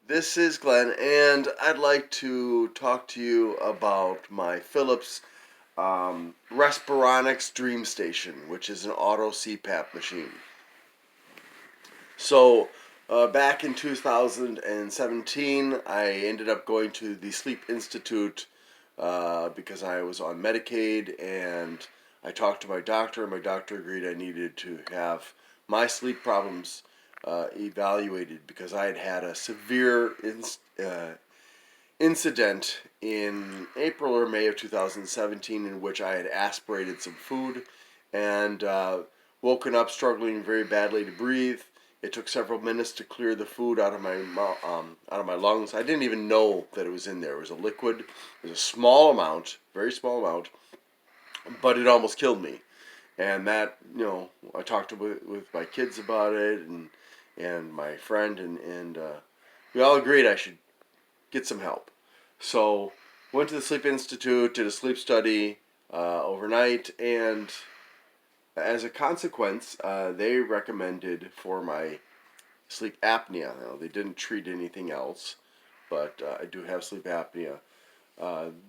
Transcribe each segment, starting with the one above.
This is Glenn, and I'd like to talk to you about my Phillips Respironics Dream Station, which is an auto CPAP machine. So, back in 2017, I ended up going to the Sleep Institute because I was on Medicaid, and I talked to my doctor. My doctor agreed I needed to have my sleep problems evaluated because I had had a severe incident in April or May of 2017 in which I had aspirated some food and woken up struggling very badly to breathe. It took several minutes to clear the food out of my lungs. I didn't even know that it was in there. It was a liquid. It was a small amount, very small amount, but it almost killed me. And that, I talked with my kids about it and my friend, and we all agreed I should get some help. So went to the Sleep Institute, did a sleep study overnight, and as a consequence, they recommended for my sleep apnea. Now, they didn't treat anything else, but I do have sleep apnea.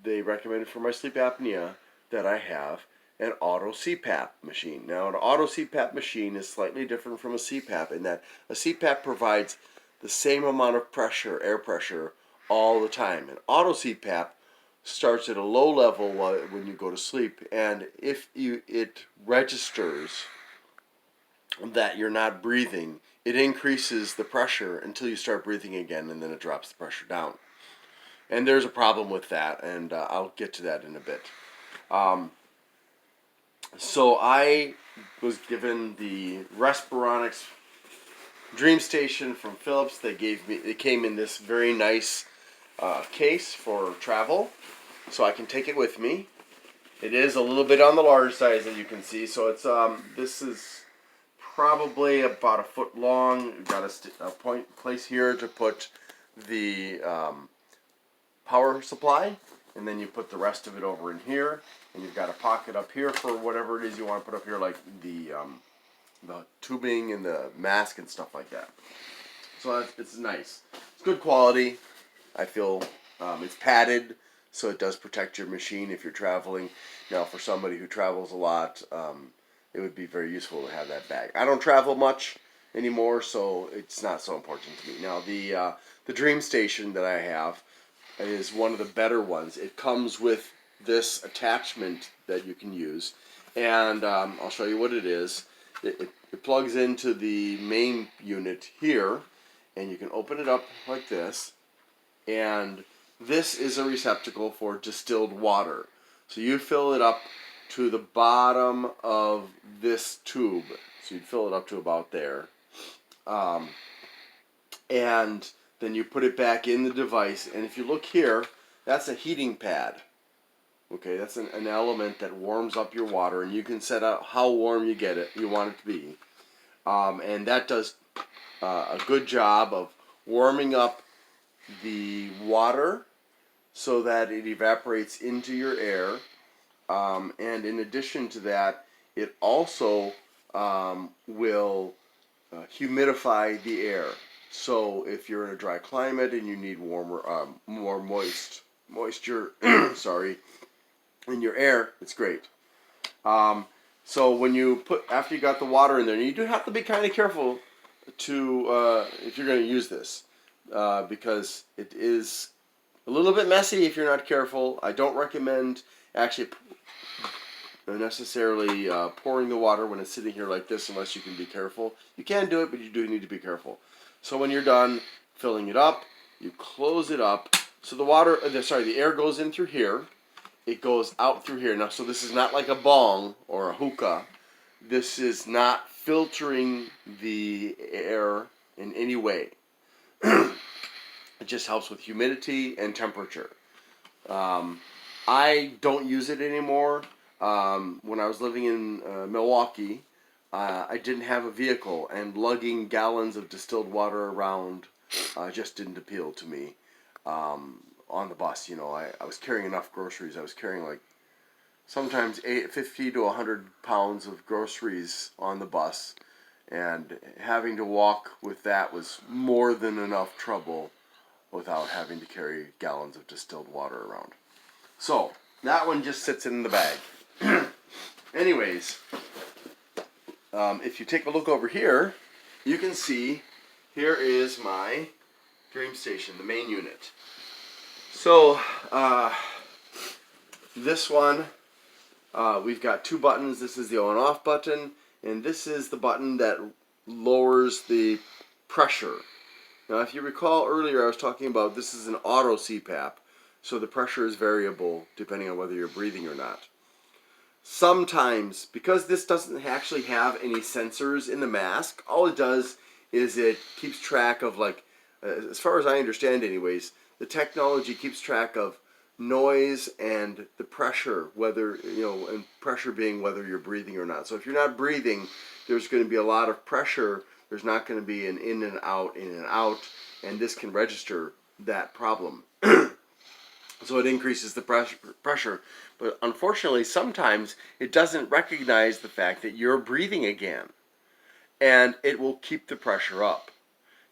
They recommended for my sleep apnea that I have an auto CPAP machine. Now, an auto CPAP machine is slightly different from a CPAP in that a CPAP provides the same amount of pressure, air pressure, all the time. An auto CPAP starts at a low level when you go to sleep, and if it registers that you're not breathing, it increases the pressure until you start breathing again, and then it drops the pressure down. And there's a problem with that, and I'll get to that in a bit. So I was given the Respironics Dream Station from Phillips. It came in this very nice case for travel, so I can take it with me. It is a little bit on the large side, as you can see. So it's this is probably about a foot long. You've got a place here to put the power supply, and then you put the rest of it over in here, and you've got a pocket up here for whatever it is you want to put up here, like the tubing and the mask and stuff like that. So it's nice. It's good quality. I feel it's padded, so it does protect your machine if you're traveling. Now, for somebody who travels a lot, it would be very useful to have that bag. I don't travel much anymore, so it's not so important to me. Now, the Dream Station that I have is one of the better ones. It comes with this attachment that you can use, and I'll show you what it is. It plugs into the main unit here, and you can open it up like this, and this is a receptacle for distilled water. So you fill it up to the bottom of this tube. So you'd fill it up to about there. And then you put it back in the device, and if you look here, that's a heating pad. Okay, that's an element that warms up your water, and you can set out how warm you want it to be. And that does a good job of warming up the water so that it evaporates into your air. And in addition to that, it also will humidify the air. So if you're in a dry climate and you need more moisture, sorry, in your air, it's great. So when after you got the water in there, you do have to be kind of careful if you're going to use this, because it is a little bit messy if you're not careful. I don't recommend actually necessarily pouring the water when it's sitting here like this unless you can be careful. You can do it, but you do need to be careful. So when you're done filling it up, you close it up. So the air goes in through here. It goes out through here. Now, so this is not like a bong or a hookah. This is not filtering the air in any way. It just helps with humidity and temperature. I don't use it anymore. When I was living in Milwaukee, I didn't have a vehicle, and lugging gallons of distilled water around just didn't appeal to me. On the bus, I was carrying enough groceries. I was carrying like sometimes 50 to 100 pounds of groceries on the bus, and having to walk with that was more than enough trouble without having to carry gallons of distilled water around. So that one just sits in the bag. Anyways, if you take a look over here, you can see here is my Dream Station, the main unit. So this one, we've got two buttons. This is the on off button, and this is the button that lowers the pressure. Now, if you recall earlier, I was talking about this is an auto CPAP, so the pressure is variable depending on whether you're breathing or not. Sometimes, because this doesn't actually have any sensors in the mask, all it does is it keeps track of, like, as far as I understand anyways, the technology keeps track of noise and the pressure, whether, and pressure being whether you're breathing or not. So if you're not breathing, there's going to be a lot of pressure. There's not going to be an in and out, and this can register that problem. So it increases the pressure. But unfortunately, sometimes it doesn't recognize the fact that you're breathing again, and it will keep the pressure up.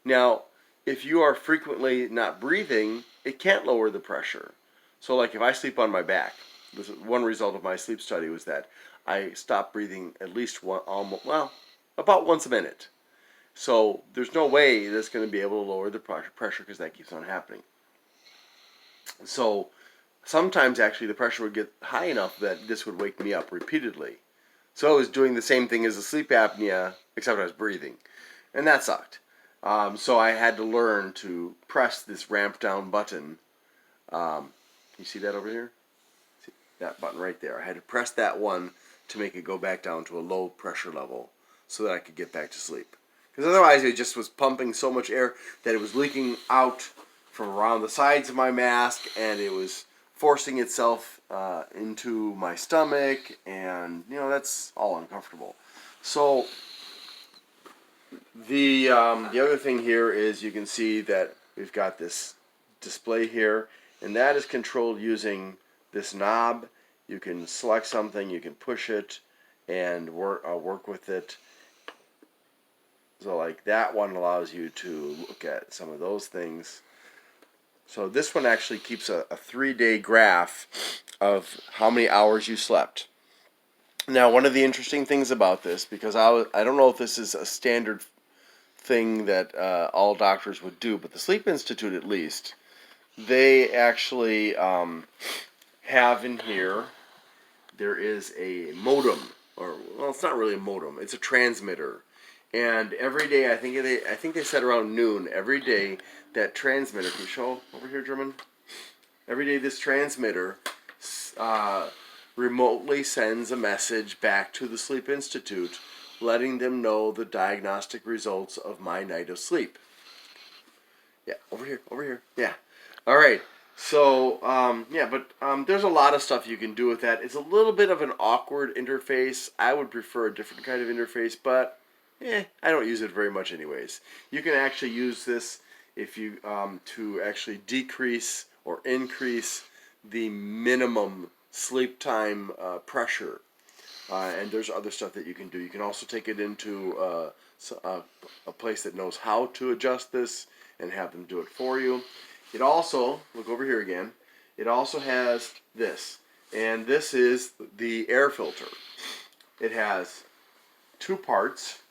Now, if you are frequently not breathing, it can't lower the pressure. So like if I sleep on my back, this is one result of my sleep study was that I stopped breathing at least about once a minute. So there's no way that's going to be able to lower the pressure because that keeps on happening. So sometimes actually the pressure would get high enough that this would wake me up repeatedly. So I was doing the same thing as a sleep apnea, except I was breathing. And that sucked. So I had to learn to press this ramp down button. You see that over here? See that button right there. I had to press that one to make it go back down to a low pressure level so that I could get back to sleep. Because otherwise it just was pumping so much air that it was leaking out from around the sides of my mask, and it was forcing itself into my stomach, and that's all uncomfortable. So the other thing here is you can see that we've got this display here, and that is controlled using this knob. You can select something, you can push it, and work with it. So like that one allows you to look at some of those things. So this one actually keeps a 3-day graph of how many hours you slept. Now, one of the interesting things about this, because I don't know if this is a standard thing that all doctors would do, but the Sleep Institute at least, they actually have in here, there is a modem, it's not really a modem, it's a transmitter. And every day, I think they said around noon, every day that transmitter, can you show over here, German? Every day this transmitter remotely sends a message back to the Sleep Institute letting them know the diagnostic results of my night of sleep. Yeah, over here, yeah. All right, so, there's a lot of stuff you can do with that. It's a little bit of an awkward interface. I would prefer a different kind of interface, but I don't use it very much anyways. You can actually use this if you to actually decrease or increase the minimum sleep time pressure. And there's other stuff that you can do. You can also take it into a place that knows how to adjust this and have them do it for you. It also, look over here again, it also has this. And this is the air filter. It has two parts.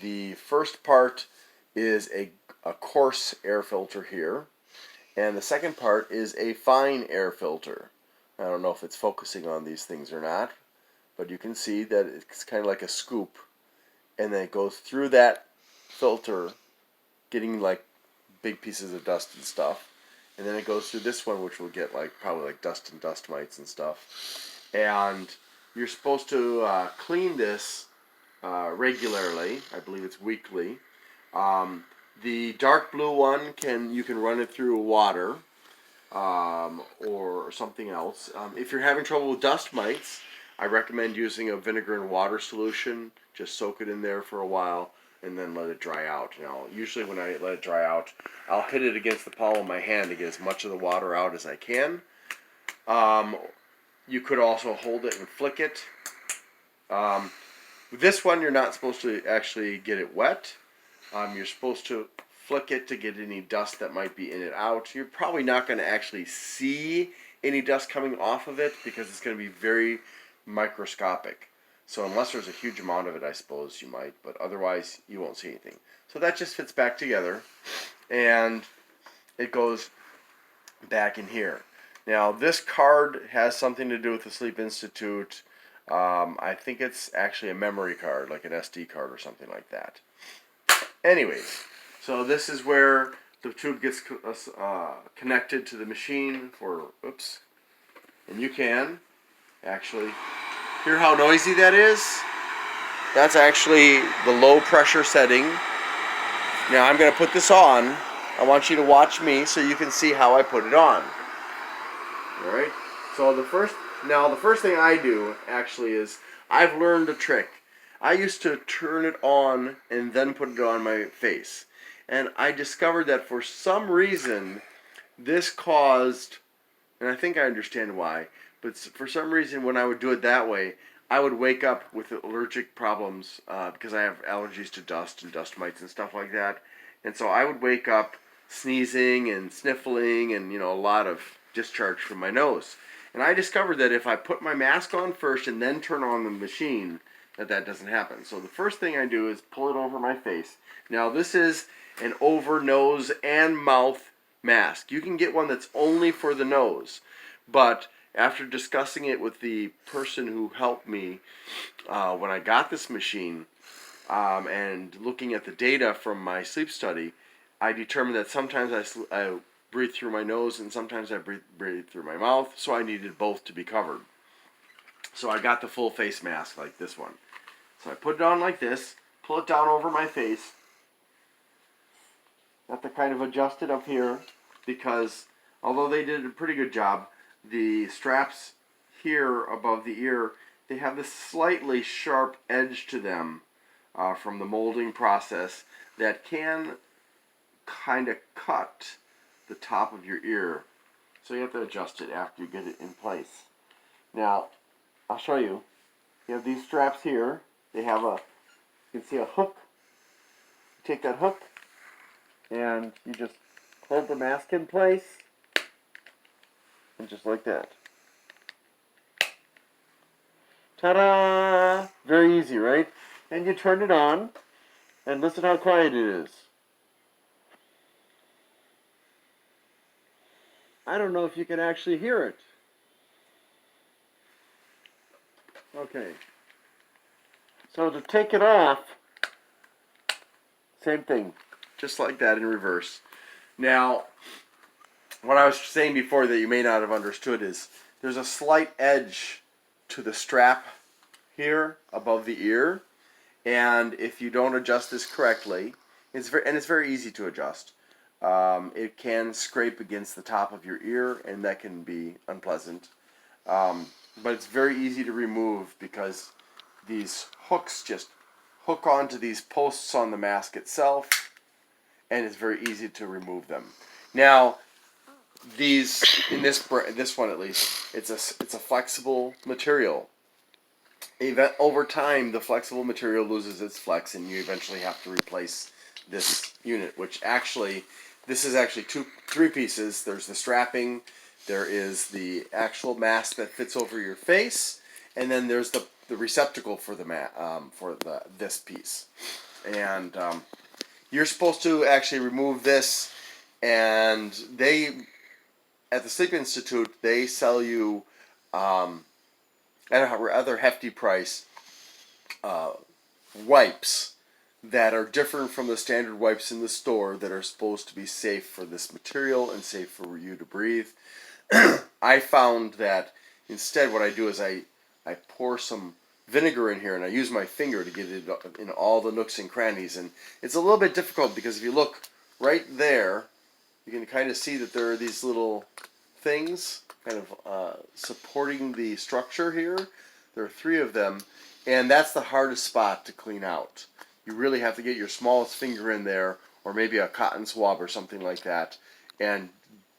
The first part is a coarse air filter here, and the second part is a fine air filter. I don't know if it's focusing on these things or not, but you can see that it's kind of like a scoop, and then it goes through that filter, getting like big pieces of dust and stuff, and then it goes through this one, which will get probably like dust and dust mites and stuff. And you're supposed to clean this regularly. I believe it's weekly. The dark blue one you can run it through water or something else. If you're having trouble with dust mites, I recommend using a vinegar and water solution. Just soak it in there for a while and then let it dry out. Usually when I let it dry out, I'll hit it against the palm of my hand to get as much of the water out as I can. You could also hold it and flick it. With this one, you're not supposed to actually get it wet. You're supposed to flick it to get any dust that might be in it out. You're probably not going to actually see any dust coming off of it because it's going to be very microscopic. So unless there's a huge amount of it, I suppose you might, but otherwise you won't see anything. So that just fits back together, and it goes back in here. Now this card has something to do with the Sleep Institute. I think it's actually a memory card, like an SD card or something like that. Anyways, so this is where the tube gets connected to the machine for, oops, and you can actually hear how noisy that is. That's actually the low pressure setting. Now I'm going to put this on. I want you to watch me so you can see how I put it on. Alright, so the first thing I do actually is I've learned a trick. I used to turn it on and then put it on my face. And I discovered that for some reason this caused, and I think I understand why, but for some reason when I would do it that way, I would wake up with allergic problems because I have allergies to dust and dust mites and stuff like that. And so I would wake up sneezing and sniffling and, a lot of discharge from my nose. And I discovered that if I put my mask on first and then turn on the machine, that doesn't happen. So the first thing I do is pull it over my face. Now this is an over nose and mouth mask. You can get one that's only for the nose, but after discussing it with the person who helped me when I got this machine and looking at the data from my sleep study, I determined that sometimes I breathe through my nose and sometimes I breathe through my mouth, so I needed both to be covered. So I got the full face mask like this one. So I put it on like this, pull it down over my face. I have to kind of adjust it up here because although they did a pretty good job, the straps here above the ear, they have this slightly sharp edge to them from the molding process that can kind of cut the top of your ear. So you have to adjust it after you get it in place. Now, I'll show you. You have these straps here. They have you can see a hook. You take that hook and you just hold the mask in place. And just like that. Ta-da! Very easy, right? And you turn it on, and listen how quiet it is. I don't know if you can actually hear it. Okay. So to take it off, same thing. Just like that in reverse. Now, what I was saying before that you may not have understood is there's a slight edge to the strap here above the ear, and if you don't adjust this correctly, it's very easy to adjust. It can scrape against the top of your ear, and that can be unpleasant. But it's very easy to remove because these hooks just hook onto these posts on the mask itself, and it's very easy to remove them. Now, these in this one at least, it's a flexible material. Over time, the flexible material loses its flex, and you eventually have to replace this unit. Which actually, this is actually three pieces. There's the strapping, there is the actual mask that fits over your face, and then there's the receptacle for this piece. And you're supposed to actually remove this, and at the Sleep Institute, they sell you at a rather hefty price wipes that are different from the standard wipes in the store that are supposed to be safe for this material and safe for you to breathe. I found that instead what I do is I pour some vinegar in here and I use my finger to get it in all the nooks and crannies. And it's a little bit difficult because if you look right there, you can kind of see that there are these little things kind of supporting the structure here. There are three of them, and that's the hardest spot to clean out. You really have to get your smallest finger in there, or maybe a cotton swab or something like that, and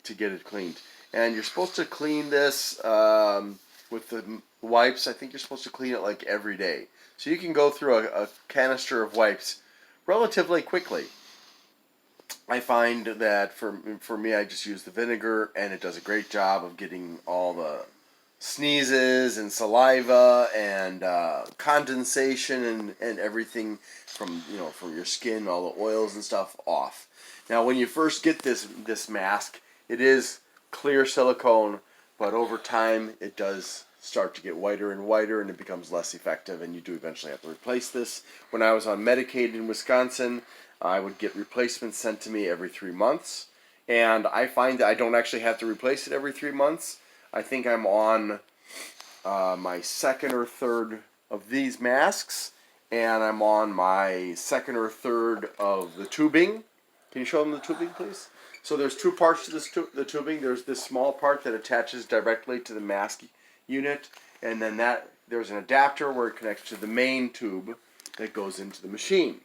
to get it cleaned. And you're supposed to clean this with the wipes. I think you're supposed to clean it like every day. So you can go through a canister of wipes relatively quickly. I find that for me, I just use the vinegar, and it does a great job of getting all the sneezes and saliva and condensation and everything from from your skin, all the oils and stuff off. Now, when you first get this mask, it is clear silicone, but over time it does start to get whiter and whiter, and it becomes less effective, and you do eventually have to replace this. When I was on Medicaid in Wisconsin, I would get replacements sent to me every 3 months, and I find that I don't actually have to replace it every 3 months. I think I'm on my second or third of these masks, and I'm on my second or third of the tubing. Can you show them the tubing, please? So there's two parts to the tubing. There's this small part that attaches directly to the mask unit, and then there's an adapter where it connects to the main tube that goes into the machine.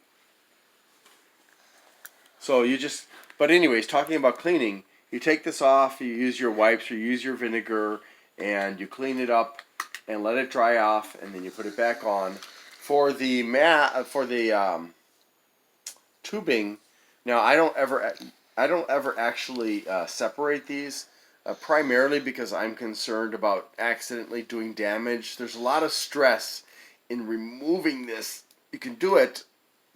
So but anyways, talking about cleaning, you take this off, you use your wipes, or you use your vinegar, and you clean it up and let it dry off, and then you put it back on. For the tubing, now I don't ever actually separate these, primarily because I'm concerned about accidentally doing damage. There's a lot of stress in removing this. You can do it,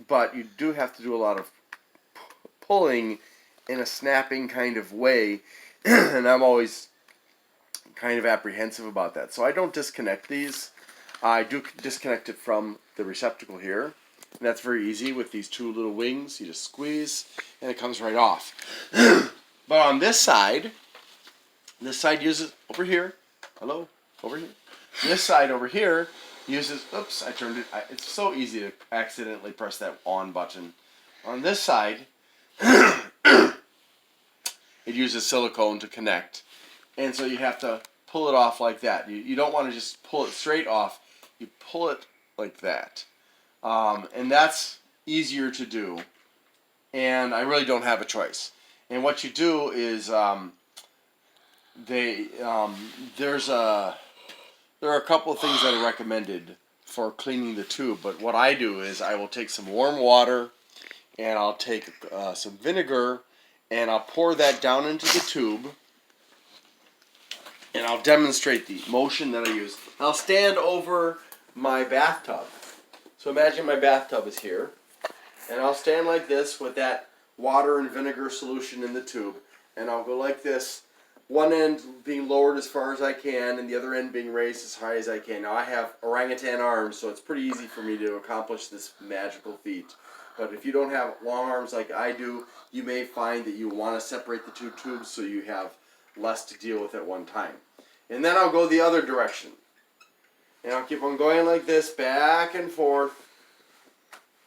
but you do have to do a lot of pulling in a snapping kind of way, and I'm always kind of apprehensive about that. So I don't disconnect these. I do disconnect it from the receptacle here, and that's very easy with these two little wings. You just squeeze, and it comes right off. But on this side uses, over here, over here. This side over here uses, oops, I turned it, it's so easy to accidentally press that on button. On this side, it uses silicone to connect, and so you have to pull it off like that. You don't want to just pull it straight off. You pull it like that, and that's easier to do, and I really don't have a choice. And what you do is there are a couple of things that are recommended for cleaning the tube, but what I do is I will take some warm water, and I'll take some vinegar, and I'll pour that down into the tube, and I'll demonstrate the motion that I use. I'll stand over my bathtub. So imagine my bathtub is here, and I'll stand like this with that water and vinegar solution in the tube, and I'll go like this, one end being lowered as far as I can, and the other end being raised as high as I can. Now I have orangutan arms, so it's pretty easy for me to accomplish this magical feat. But if you don't have long arms like I do, you may find that you want to separate the two tubes so you have less to deal with at one time. And then I'll go the other direction. And I'll keep on going like this, back and forth,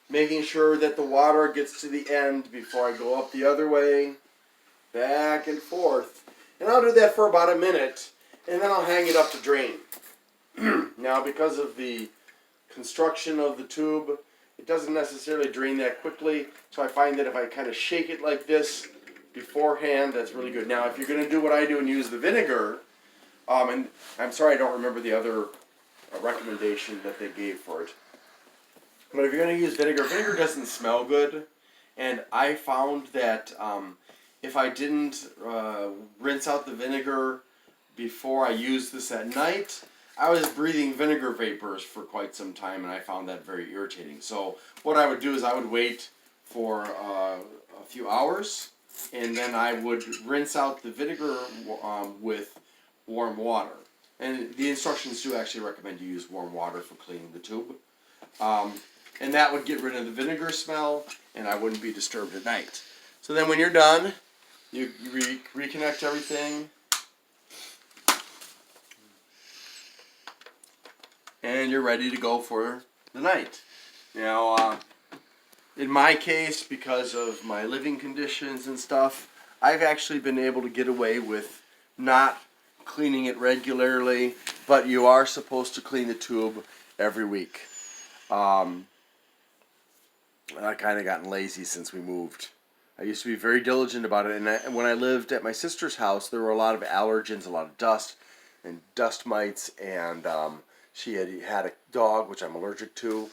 making sure that the water gets to the end before I go up the other way, back and forth. And I'll do that for about a minute, and then I'll hang it up to drain. Now, because of the construction of the tube, it doesn't necessarily drain that quickly, so I find that if I kind of shake it like this beforehand, that's really good. Now, if you're going to do what I do and use the vinegar, and I'm sorry I don't remember the other recommendation that they gave for it, but if you're going to use vinegar, vinegar doesn't smell good, and I found that if I didn't rinse out the vinegar before I used this at night, I was breathing vinegar vapors for quite some time, and I found that very irritating. So what I would do is I would wait for a few hours, and then I would rinse out the vinegar with warm water. And the instructions do actually recommend you use warm water for cleaning the tube. And that would get rid of the vinegar smell, and I wouldn't be disturbed at night. So then when you're done, you reconnect everything, and you're ready to go for the night. Now, in my case, because of my living conditions and stuff, I've actually been able to get away with not cleaning it regularly, but you are supposed to clean the tube every week. I kind of gotten lazy since we moved. I used to be very diligent about it, and when I lived at my sister's house, there were a lot of allergens, a lot of dust, and dust mites, and she had a dog, which I'm allergic to.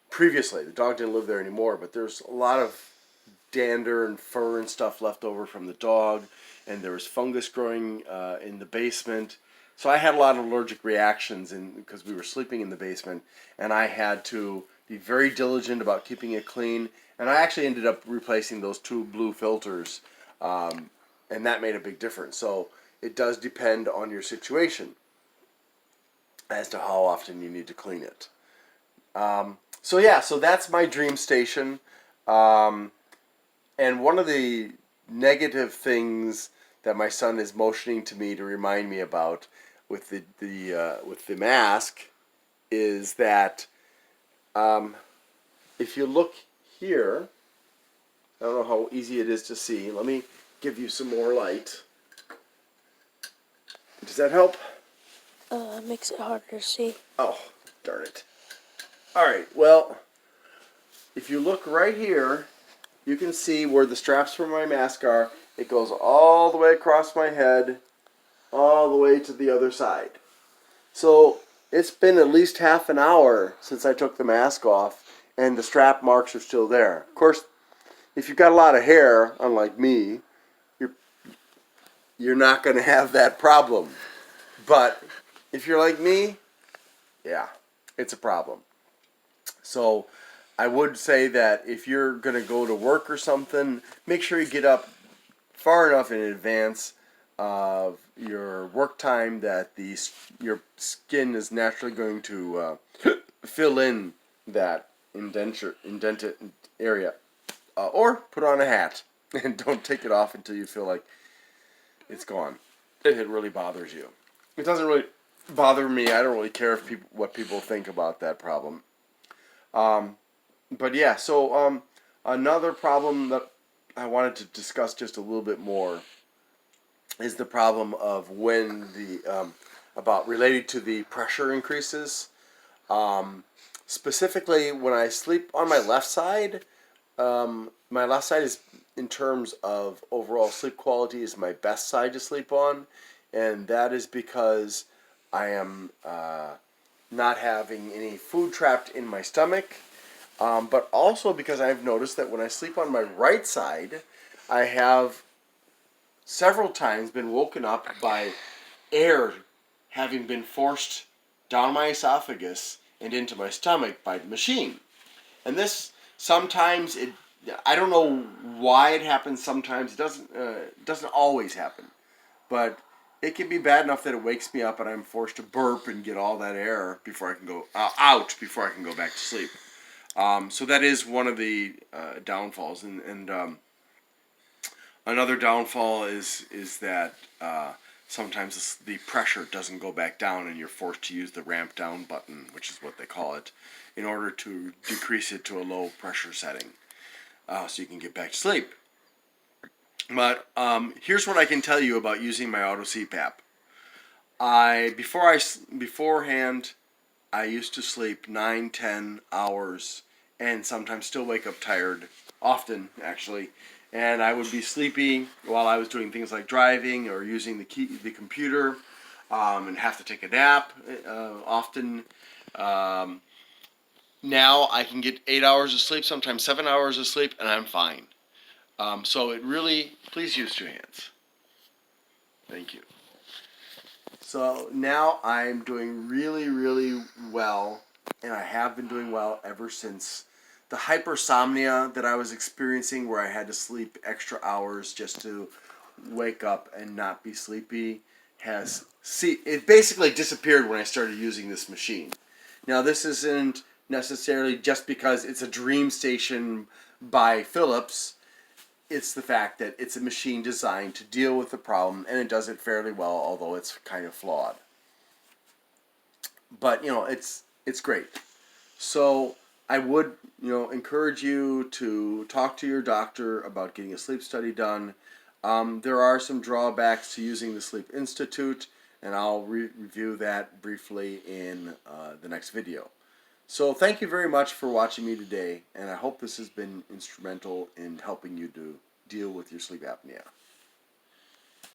Previously, the dog didn't live there anymore, but there's a lot of dander and fur and stuff left over from the dog, and there was fungus growing in the basement. So I had a lot of allergic reactions because we were sleeping in the basement, and I had to be very diligent about keeping it clean. And I actually ended up replacing those 2 blue filters, and that made a big difference. So it does depend on your situation as to how often you need to clean it. So yeah, so that's my dream station. And one of the negative things that my son is motioning to me to remind me about with the mask is that if you look here, I don't know how easy it is to see. Let me give you some more light. Does that help? Makes it harder to see. Oh, darn it. Alright, well, if you look right here, you can see where the straps for my mask are. It goes all the way across my head, all the way to the other side. So it's been at least half an hour since I took the mask off, and the strap marks are still there. Of course, if you've got a lot of hair, unlike me, you're not going to have that problem. But if you're like me, yeah, it's a problem. So I would say that if you're going to go to work or something, make sure you get up far enough in advance of your work time that your skin is naturally going to fill in that indented area. Or put on a hat and don't take it off until you feel like it's gone. If it really bothers you. It doesn't really bother me. I don't really care what people think about that problem. But yeah, so another problem that I wanted to discuss just a little bit more is the problem of when about related to the pressure increases. Specifically, when I sleep on my left side is, in terms of overall sleep quality, is my best side to sleep on, and that is because I am not having any food trapped in my stomach, but also because I've noticed that when I sleep on my right side, I have several times been woken up by air having been forced down my esophagus and into my stomach by the machine. And this sometimes I don't know why it happens. Sometimes it doesn't always happen, but it can be bad enough that it wakes me up and I'm forced to burp and get all that air before I can go out before I can go back to sleep. So that is one of the downfalls, and another downfall is that sometimes the pressure doesn't go back down, and you're forced to use the ramp down button, which is what they call it, in order to decrease it to a low pressure setting, so you can get back to sleep. But here's what I can tell you about using my auto CPAP. Beforehand, I used to sleep 9-10 hours and sometimes still wake up tired, often actually. And I would be sleepy while I was doing things like driving or using the computer, and have to take a nap often. Now I can get 8 hours of sleep, sometimes 7 hours of sleep, and I'm fine. So it really, please use your hands. Thank you. So now I'm doing really, really well, and I have been doing well ever since the hypersomnia that I was experiencing, where I had to sleep extra hours just to wake up and not be sleepy, it basically disappeared when I started using this machine. Now, this isn't necessarily just because it's a dream station by Phillips. It's the fact that it's a machine designed to deal with the problem, and it does it fairly well, although it's kind of flawed. But, it's great. So I would, encourage you to talk to your doctor about getting a sleep study done. There are some drawbacks to using the Sleep Institute, and I'll review that briefly in the next video. So thank you very much for watching me today, and I hope this has been instrumental in helping you to deal with your sleep apnea.